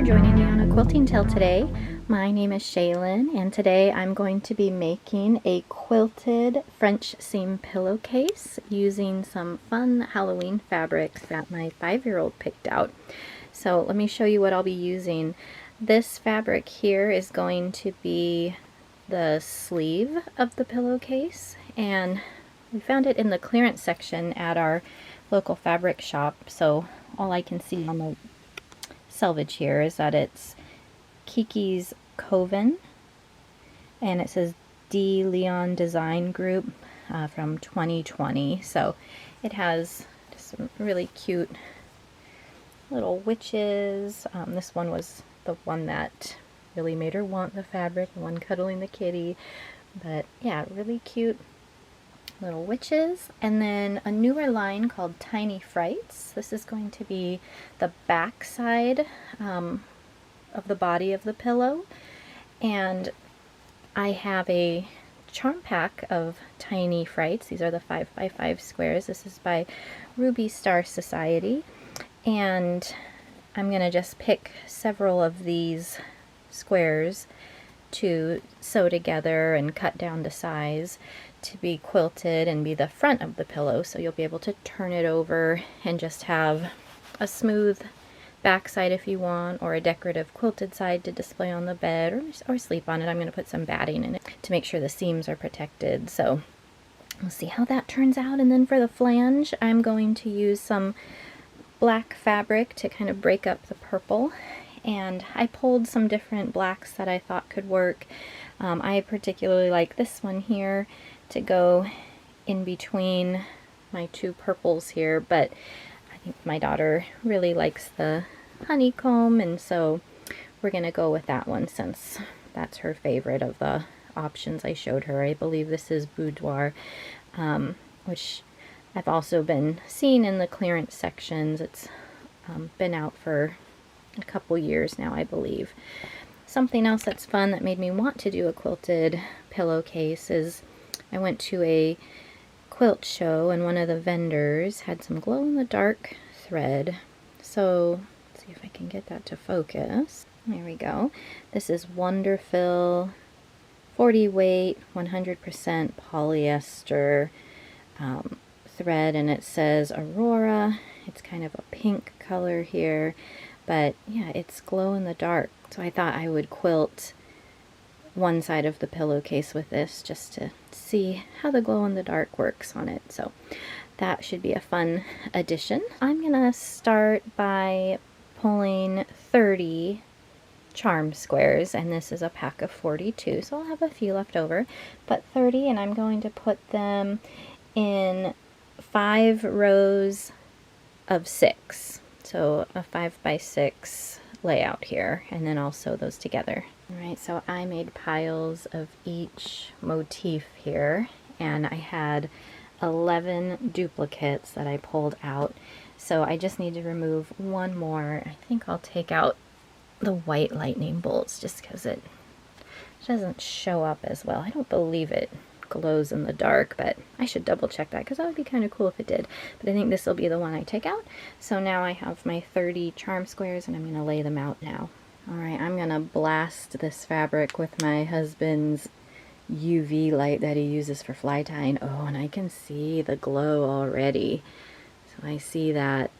joining me on a quilting tale today. My name is Shaylin, and today I'm going to be making a quilted French seam pillowcase using some fun Halloween fabrics that my 5-year-old picked out. So let me show you what I'll be using. This fabric here is going to be the sleeve of the pillowcase, and we found it in the clearance section at our local fabric shop. So all I can see on the selvage here is that it's Kiki's Coven, and it says D. Leon Design Group from 2020. So it has just some really cute little witches. This one was the one that really made her want the fabric, the one cuddling the kitty. But yeah, really cute little witches. And then a newer line called Tiny Frights. This is going to be the back side of the body of the pillow. And I have a charm pack of Tiny Frights. These are the 5x5 squares. This is by Ruby Star Society. And I'm going to just pick several of these squares to sew together and cut down to size to be quilted and be the front of the pillow, so you'll be able to turn it over and just have a smooth back side if you want, or a decorative quilted side to display on the bed or sleep on it. I'm going to put some batting in it to make sure the seams are protected, so we'll see how that turns out. And then for the flange, I'm going to use some black fabric to kind of break up the purple, and I pulled some different blacks that I thought could work. I particularly like this one here to go in between my two purples here, but I think my daughter really likes the honeycomb, and so we're gonna go with that one since that's her favorite of the options I showed her. I believe this is Boudoir, which I've also been seeing in the clearance sections. It's been out for a couple years now, I believe. Something else that's fun that made me want to do a quilted pillowcase is I went to a quilt show, and one of the vendors had some glow-in-the-dark thread. So let's see if I can get that to focus. There we go. This is Wonderfill 40 weight 100% polyester thread, and it says Aurora. It's kind of a pink color here, but yeah, it's glow-in-the-dark. So I thought I would quilt one side of the pillowcase with this just to see how the glow-in-the-dark works on it. So that should be a fun addition. I'm gonna start by pulling 30 charm squares, and this is a pack of 42, so I'll have a few left over, but 30, and I'm going to put them in 5 rows of 6. So a 5x6 layout here, and then I'll sew those together. Alright, so I made piles of each motif here, and I had 11 duplicates that I pulled out. So I just need to remove one more. I think I'll take out the white lightning bolts just because it doesn't show up as well. I don't believe it glows in the dark, but I should double check that because that would be kind of cool if it did. But I think this will be the one I take out. So now I have my 30 charm squares, and I'm going to lay them out now. Alright, I'm going to blast this fabric with my husband's UV light that he uses for fly tying. Oh, and I can see the glow already. So I see that,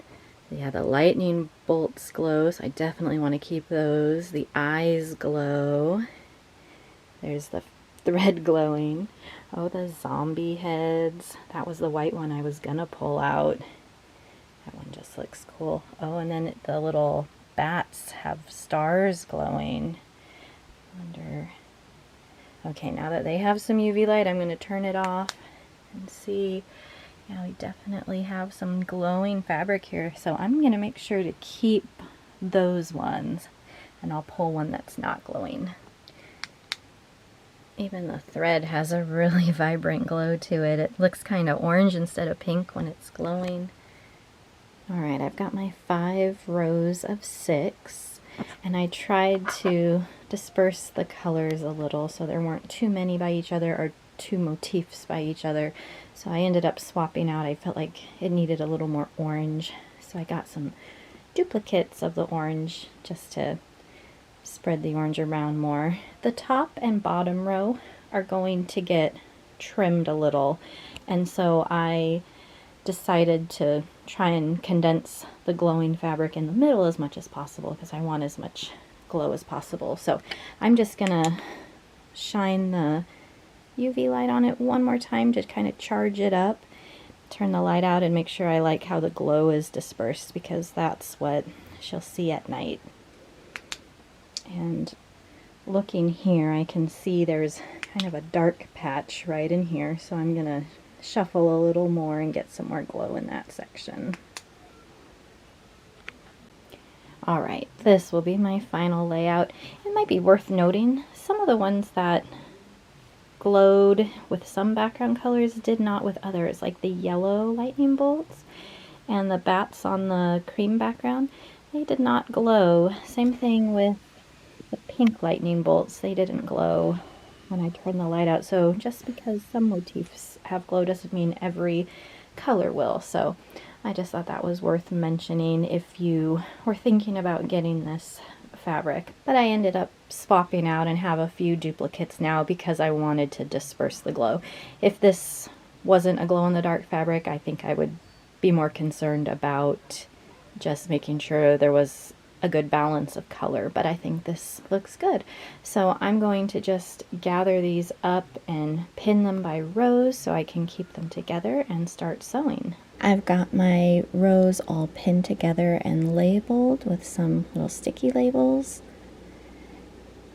yeah, the lightning bolts glow, so I definitely want to keep those. The eyes glow. There's the thread glowing. Oh, the zombie heads. That was the white one I was gonna pull out. That one just looks cool. Oh, and then the little bats have stars glowing. Wonder. Okay, now that they have some UV light, I'm gonna turn it off and see. Yeah, we definitely have some glowing fabric here, so I'm gonna make sure to keep those ones, and I'll pull one that's not glowing. Even the thread has a really vibrant glow to it. It looks kind of orange instead of pink when it's glowing. Alright, I've got my 5 rows of 6, and I tried to disperse the colors a little so there weren't too many by each other or 2 motifs by each other. So I ended up swapping out. I felt like it needed a little more orange, so I got some duplicates of the orange just to spread the orange around more. The top and bottom row are going to get trimmed a little, and so I decided to try and condense the glowing fabric in the middle as much as possible because I want as much glow as possible. So I'm just gonna shine the UV light on it one more time to kind of charge it up, turn the light out, and make sure I like how the glow is dispersed, because that's what she'll see at night. And looking here, I can see there's kind of a dark patch right in here, so I'm gonna shuffle a little more and get some more glow in that section. Alright, this will be my final layout. It might be worth noting, some of the ones that glowed with some background colors did not with others, like the yellow lightning bolts and the bats on the cream background. They did not glow. Same thing with the pink lightning bolts. They didn't glow when I turned the light out. So just because some motifs have glow doesn't mean every color will. So I just thought that was worth mentioning if you were thinking about getting this fabric. But I ended up swapping out and have a few duplicates now because I wanted to disperse the glow. If this wasn't a glow-in-the-dark fabric, I think I would be more concerned about just making sure there was a good balance of color, but I think this looks good. So I'm going to just gather these up and pin them by rows so I can keep them together and start sewing. I've got my rows all pinned together and labeled with some little sticky labels.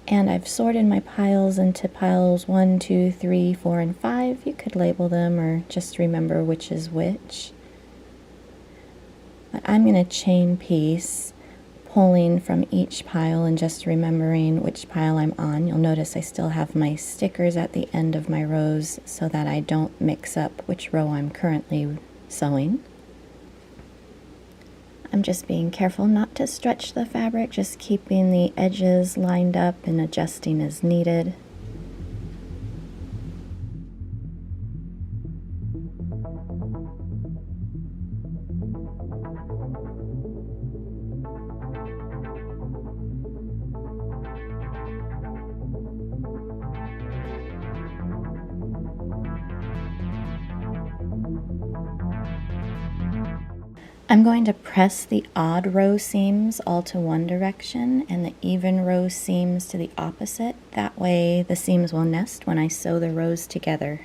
And I've sorted my piles into piles 1, 2, 3, 4, and 5. You could label them or just remember which is which. But I'm going to chain piece, pulling from each pile and just remembering which pile I'm on. You'll notice I still have my stickers at the end of my rows so that I don't mix up which row I'm currently sewing. I'm just being careful not to stretch the fabric, just keeping the edges lined up and adjusting as needed. I'm going to press the odd row seams all to one direction and the even row seams to the opposite. That way the seams will nest when I sew the rows together.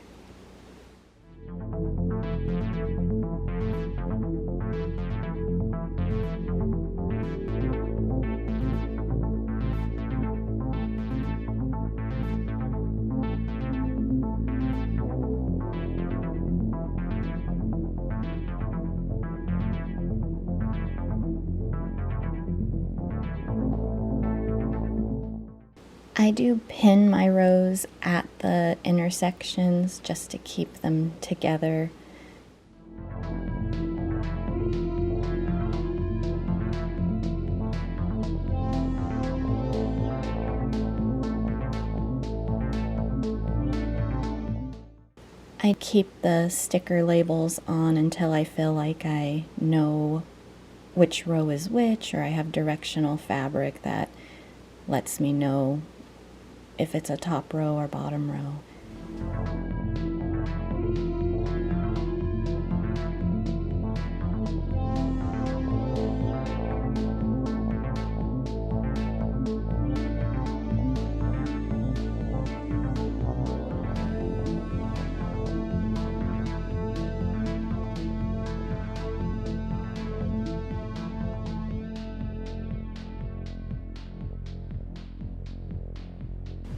I do pin my rows at the intersections just to keep them together. I keep the sticker labels on until I feel like I know which row is which, or I have directional fabric that lets me know if it's a top row or bottom row.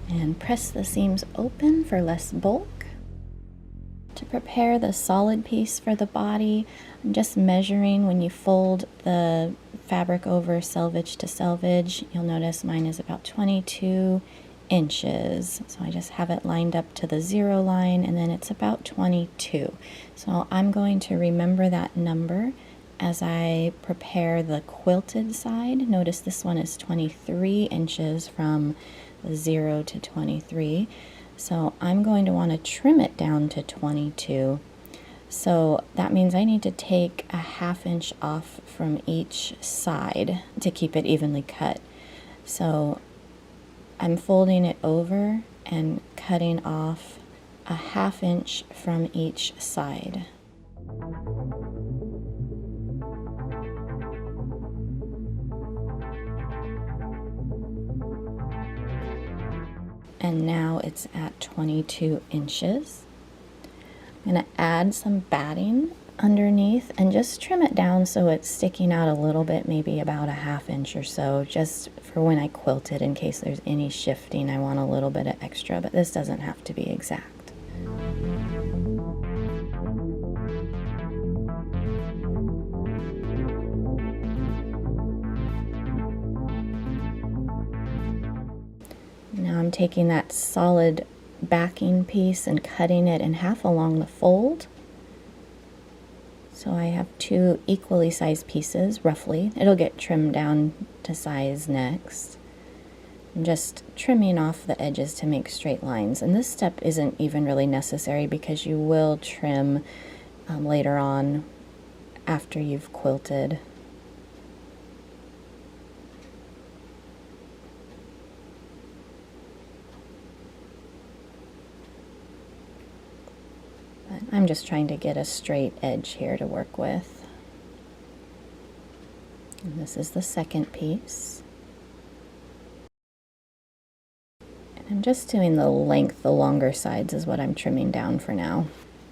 And press the seams open for less bulk. To prepare the solid piece for the body, I'm just measuring when you fold the fabric over selvage to selvage. You'll notice mine is about 22 inches. So I just have it lined up to the 0 line, and then it's about 22. So I'm going to remember that number as I prepare the quilted side. Notice this one is 23 inches from 0 to 23. So I'm going to want to trim it down to 22. So that means I need to take a ½ inch off from each side to keep it evenly cut. So I'm folding it over and cutting off a 1/2 inch from each side. And now it's at 22 inches. I'm going to add some batting underneath and just trim it down so it's sticking out a little bit, maybe about a 1/2 inch or so, just for when I quilt it in case there's any shifting. I want a little bit of extra, but this doesn't have to be exact. Now I'm taking that solid backing piece and cutting it in half along the fold. So I have 2 equally sized pieces, roughly. It'll get trimmed down to size next. I'm just trimming off the edges to make straight lines. And this step isn't even really necessary because you will trim later on after you've quilted. But I'm just trying to get a straight edge here to work with. And this is the second piece. And I'm just doing the length, the longer sides is what I'm trimming down for now.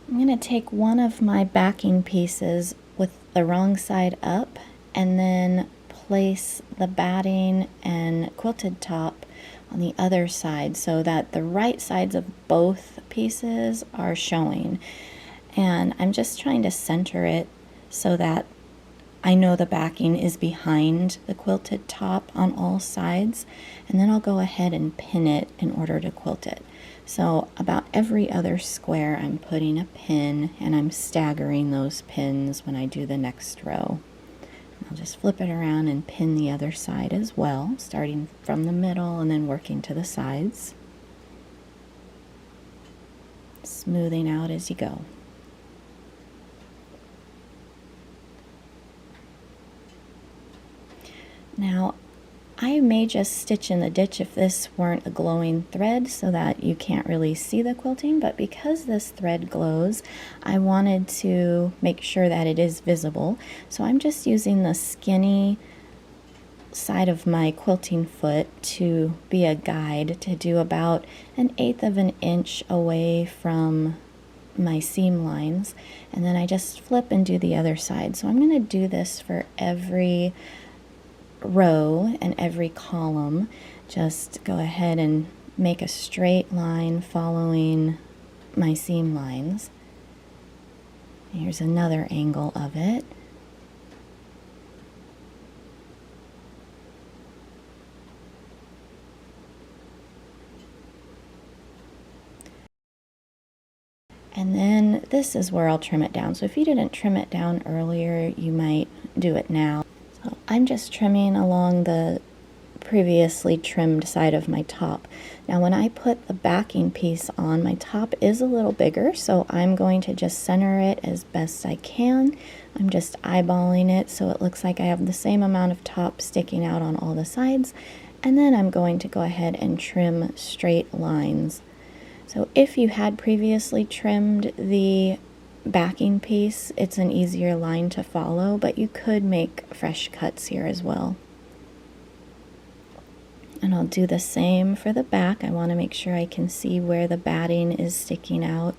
I'm going to take one of my backing pieces with the wrong side up and then place the batting and quilted top on the other side so that the right sides of both pieces are showing. And I'm just trying to center it so that I know the backing is behind the quilted top on all sides, and then I'll go ahead and pin it in order to quilt it. So about every other square I'm putting a pin, and I'm staggering those pins when I do the next row. I'll just flip it around and pin the other side as well, starting from the middle and then working to the sides. Smoothing out as you go. Now, I may just stitch in the ditch if this weren't a glowing thread so that you can't really see the quilting, but because this thread glows, I wanted to make sure that it is visible. So I'm just using the skinny side of my quilting foot to be a guide to do about 1/8 of an inch away from my seam lines, and then I just flip and do the other side. So I'm going to do this for every row and every column. Just go ahead and make a straight line following my seam lines. Here's another angle of it. And then this is where I'll trim it down. So if you didn't trim it down earlier, you might do it now. So I'm just trimming along the previously trimmed side of my top. Now when I put the backing piece on, my top is a little bigger, so I'm going to just center it as best I can. I'm just eyeballing it so it looks like I have the same amount of top sticking out on all the sides, and then I'm going to go ahead and trim straight lines. So if you had previously trimmed the backing piece, it's an easier line to follow, but you could make fresh cuts here as well. And I'll do the same for the back. I want to make sure I can see where the batting is sticking out.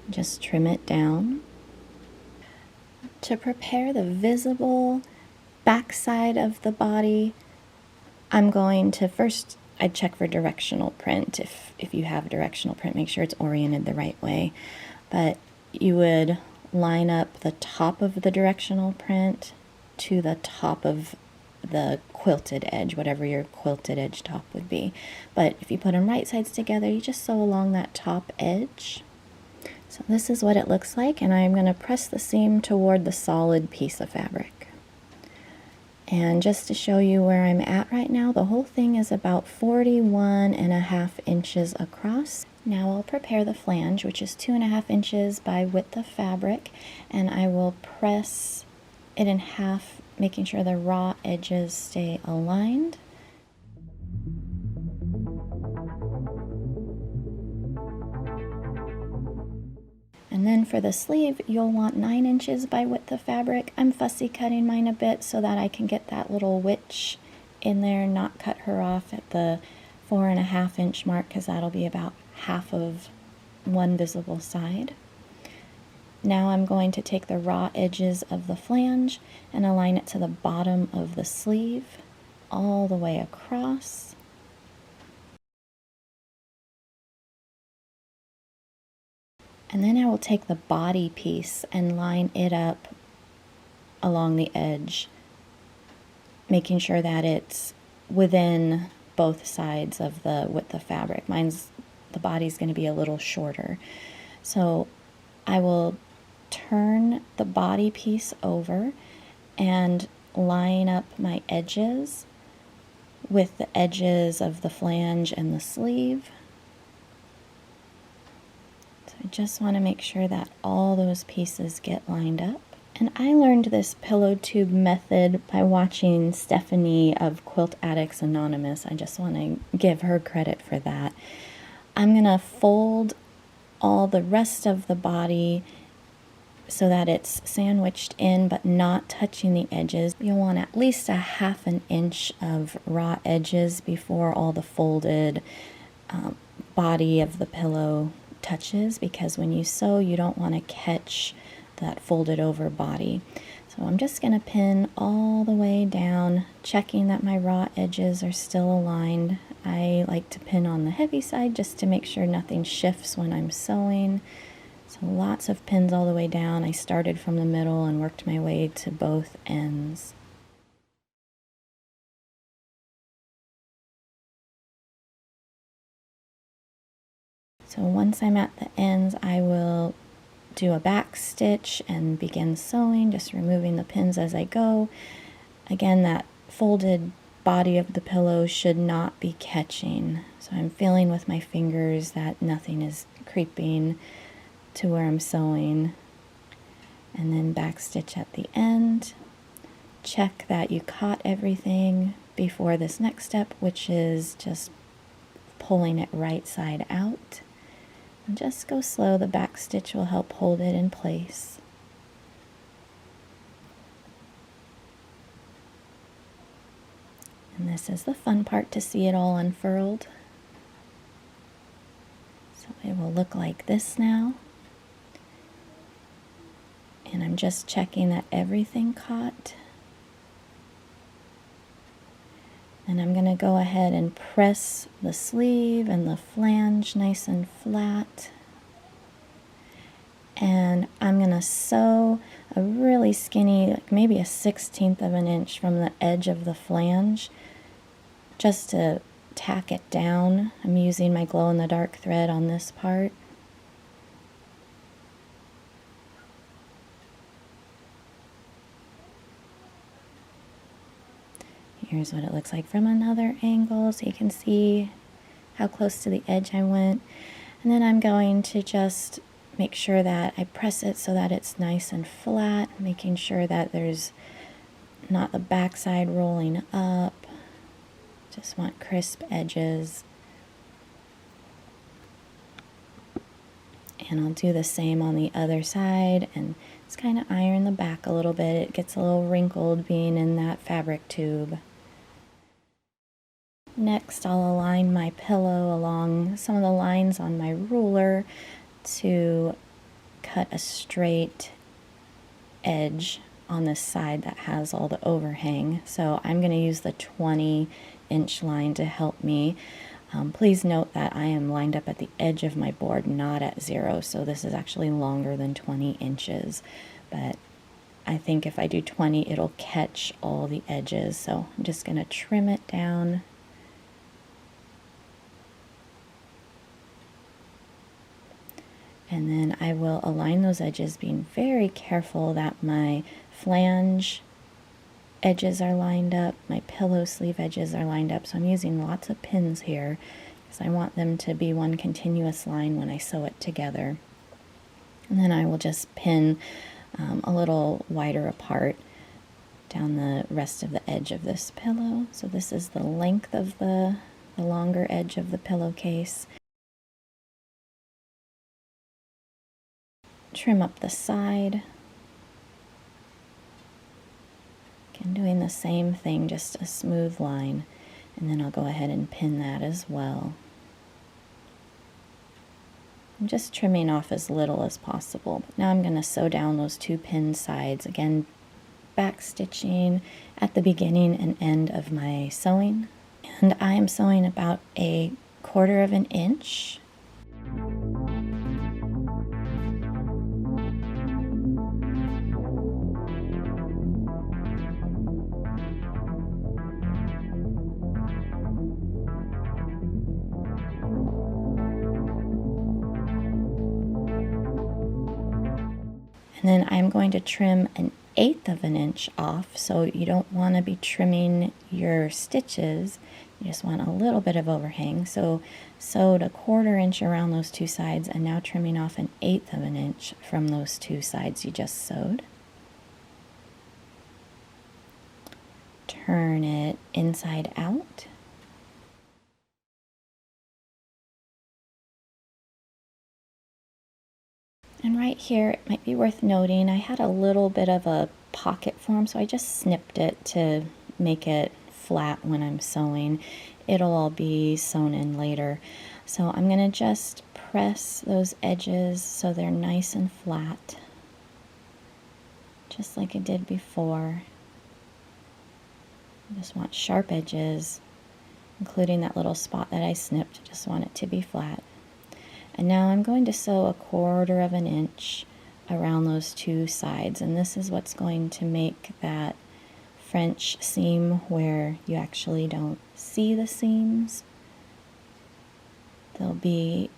Just trim it down. To prepare the visible back side of the body, I'm going to first, I'd check for directional print. If you have directional print, make sure it's oriented the right way. But you would line up the top of the directional print to the top of the quilted edge, whatever your quilted edge top would be. But if you put them right sides together, you just sew along that top edge. So this is what it looks like, and I'm going to press the seam toward the solid piece of fabric. And just to show you where I'm at right now, the whole thing is about 41.5 inches across. Now I'll prepare the flange, which is 2.5 inches by width of fabric, and I will press it in half, making sure the raw edges stay aligned. And then for the sleeve, you'll want 9 inches by width of fabric. I'm fussy cutting mine a bit so that I can get that little witch in there, not cut her off at the 4.5 inch mark, because that'll be about half of one visible side. Now I'm going to take the raw edges of the flange and align it to the bottom of the sleeve all the way across. And then I will take the body piece and line it up along the edge, making sure that it's within both sides of the width of fabric. The body's going to be a little shorter. So I will turn the body piece over and line up my edges with the edges of the flange and the sleeve. So I just want to make sure that all those pieces get lined up. And I learned this pillow tube method by watching Stephanie of Quilt Addicts Anonymous. I just want to give her credit for that. I'm going to fold all the rest of the body so that it's sandwiched in but not touching the edges. You'll want at least a 1/2 inch of raw edges before all the folded body of the pillow touches, because when you sew you don't want to catch that folded over body. So I'm just going to pin all the way down, checking that my raw edges are still aligned. I like to pin on the heavy side just to make sure nothing shifts when I'm sewing. So lots of pins all the way down. I started from the middle and worked my way to both ends. So once I'm at the ends, I will do a back stitch and begin sewing, just removing the pins as I go. Again, that folded body of the pillow should not be catching. So I'm feeling with my fingers that nothing is creeping to where I'm sewing. And then back stitch at the end. Check that you caught everything before this next step, which is just pulling it right side out. And just go slow. The back stitch will help hold it in place. And this is the fun part, to see it all unfurled. So it will look like this now. And I'm just checking that everything caught. And I'm going to go ahead and press the sleeve and the flange nice and flat. And I'm going to sew a really skinny, like maybe a 1/16 of an inch from the edge of the flange, just to tack it down. I'm using my glow-in-the-dark thread on this part. Here's what it looks like from another angle, so you can see how close to the edge I went. And then I'm going to just make sure that I press it so that it's nice and flat, making sure that there's not the backside rolling up. Just want crisp edges. And I'll do the same on the other side, and just kind of iron the back a little bit. It gets a little wrinkled being in that fabric tube. Next, I'll align my pillow along some of the lines on my ruler to cut a straight edge on this side that has all the overhang. So I'm going to use the 20-inch line to help me. Please note that I am lined up at the edge of my board, not at 0, so this is actually longer than 20 inches. But I think if I do 20, it'll catch all the edges. So I'm just going to trim it down. And then I will align those edges, being very careful that my flange edges are lined up, my pillow sleeve edges are lined up. So I'm using lots of pins here because I want them to be one continuous line when I sew it together. And then I will just pin a little wider apart down the rest of the edge of this pillow. So this is the length of the longer edge of the pillowcase. trim up the side. Again, doing the same thing, just a smooth line, and then I'll go ahead and pin that as well. I'm just trimming off as little as possible. But now I'm going to sew down those two pinned sides. Again, back stitching at the beginning and end of my sewing. And I am sewing about 1/4 of an inch. And then I'm going to trim 1/8 of an inch off, so you don't want to be trimming your stitches. You just want a little bit of overhang. So sewed 1/4 inch around those two sides, and now trimming off 1/8 of an inch from those two sides you just sewed. Turn it inside out. And right here, it might be worth noting, I had a little bit of a pocket form, so I just snipped it to make it flat when I'm sewing. It'll all be sewn in later. So I'm going to just press those edges so they're nice and flat, just like I did before. I just want sharp edges, including that little spot that I snipped. Just want it to be flat. And now I'm going to sew 1/4 of an inch around those two sides, and this is what's going to make that French seam where you actually don't see the seams. They'll be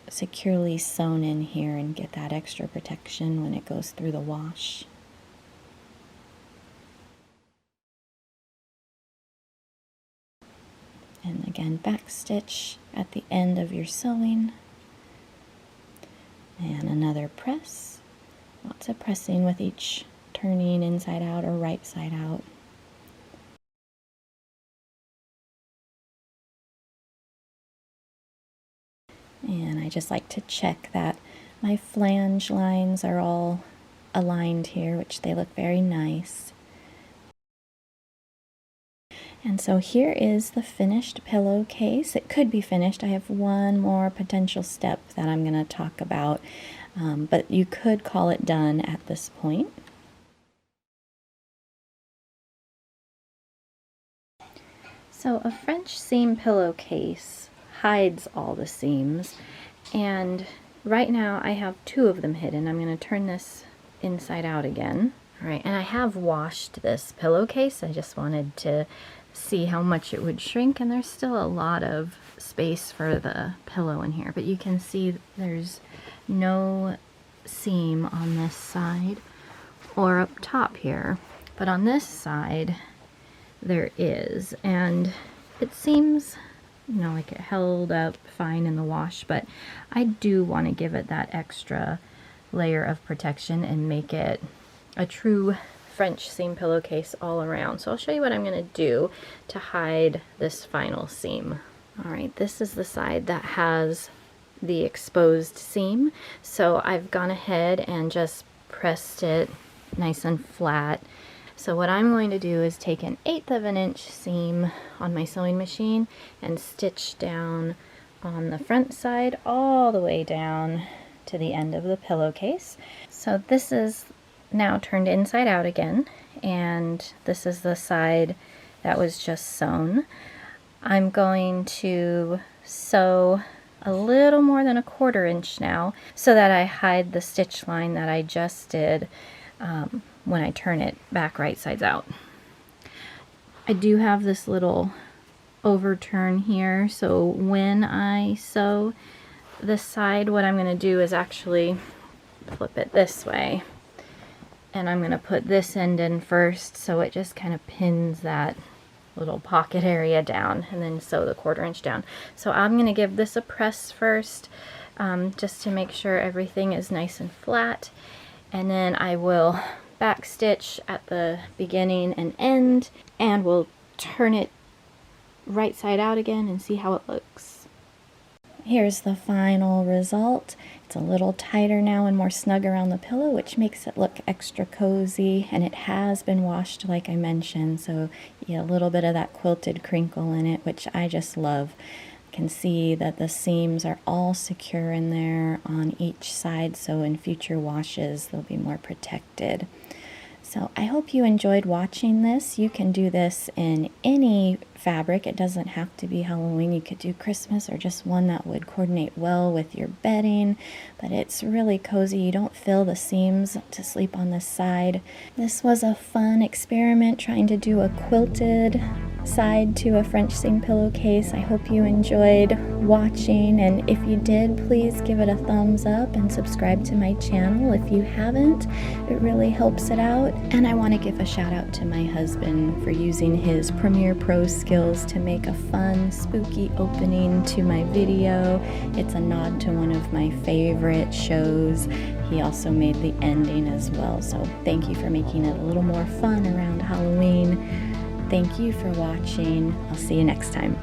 securely sewn in here and get that extra protection when it goes through the wash. And again, back stitch at the end of your sewing. And another press. Lots of pressing with each turning inside out or right side out. And I just like to check that my flange lines are all aligned here, which they look very nice. And so here is the finished pillowcase. It could be finished. I have one more potential step that I'm going to talk about, but you could call it done at this point. So a French seam pillowcase hides all the seams, and right now I have 2 of them hidden. I'm going to turn this inside out again. All right, and I have washed this pillowcase. I just wanted to see how much it would shrink, and there's still a lot of space for the pillow in here, but you can see there's no seam on this side or up top here, but on this side there is, and it seems, you know, like it held up fine in the wash, but I do want to give it that extra layer of protection and make it a true French seam pillowcase all around. So I'll show you what I'm going to do to hide this final seam. Alright, this is the side that has the exposed seam. So I've gone ahead and just pressed it nice and flat. So what I'm going to do is take 1/8 of an inch seam on my sewing machine and stitch down on the front side all the way down to the end of the pillowcase. So this is now turned inside out again, and this is the side that was just sewn. I'm going to sew a little more than 1/4 inch now so that I hide the stitch line that I just did when I turn it back right sides out. I do have this little overturn here, so when I sew this side, what I'm going to do is actually flip it this way, and I'm going to put this end in first so it just kind of pins that little pocket area down, and then sew the 1/4 inch down. So I'm going to give this a press first, just to make sure everything is nice and flat, and then I will back stitch at the beginning and end, and we'll turn it right side out again and see how it looks. Here's the final result. It's a little tighter now and more snug around the pillow, which makes it look extra cozy, and it has been washed like I mentioned, so you get a little bit of that quilted crinkle in it, which I just love. You can see that the seams are all secure in there on each side, so in future washes they'll be more protected. So I hope you enjoyed watching this. You can do this in any fabric. It doesn't have to be Halloween. You could do Christmas or just one that would coordinate well with your bedding, but it's really cozy. You don't feel the seams to sleep on this side. This was a fun experiment trying to do a quilted side to a French seam pillowcase. I hope you enjoyed watching, and if you did, please give it a thumbs up and subscribe to my channel if you haven't. It really helps it out. And I want to give a shout out to my husband for using his Premiere Pro skills to make a fun, spooky opening to my video. It's a nod to one of my favorite shows. He also made the ending as well, so thank you for making it a little more fun around Halloween. Thank you for watching. I'll see you next time.